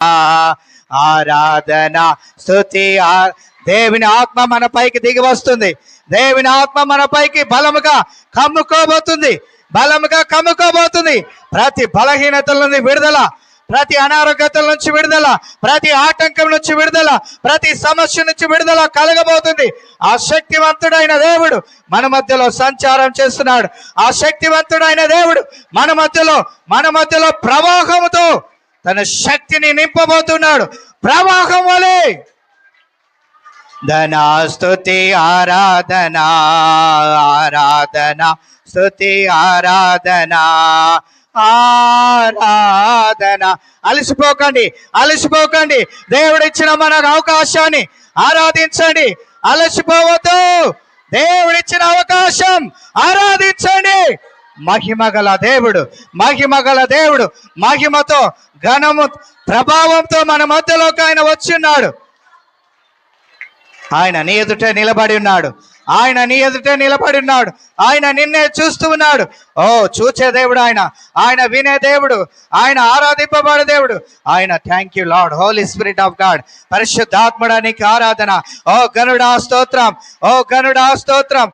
ఆరాధన స్తుతి. దేవుని ఆత్మ మన పైకి దిగి వస్తుంది. దేవుని ఆత్మ మన పైకి బలముగా కమ్ముకోబోతుంది. ప్రతి బలహీనతల నుండి విడుదల, ప్రతి అనారోగ్యతల నుంచి విడుదల, ప్రతి ఆటంకం నుంచి విడుదల, ప్రతి సమస్య నుంచి విడుదల కలగబోతుంది. ఆ శక్తివంతుడైన దేవుడు మన మధ్యలో సంచారం చేస్తున్నాడు. ఆ శక్తివంతుడైన దేవుడు మన మధ్యలో ప్రవాహముతో తన శక్తిని నింపబోతున్నాడు. ప్రవాహం వలె ధనా స్తుతి ఆరాధన, ఆరాధన స్తుతి ఆరాధన, ఆరాధన. అలసిపోకండి. దేవుడిచ్చిన మన అవకాశాన్ని ఆరాధించండి. అలసిపోవద్దు. దేవుడిచ్చిన అవకాశం ఆరాధించండి. మహిమగల దేవుడు మహిమతో ఘనము ప్రభావంతో మన మధ్యలోకి ఆయన వచ్చిన్నాడు. ఆయన నీ ఎదుట నిలబడి ఉన్నాడు. ఆయన నిన్నే చూస్తూ ఉన్నాడు. చూచే దేవుడు ఆయన వినే దేవుడు, ఆయన ఆరాధింపబడే దేవుడు ఆయన. Thank you Lord, Holy Spirit of God. పరిశుద్ధాత్ముడా నీకు ఆరాధన. ఓ గనుడా స్తోత్రం.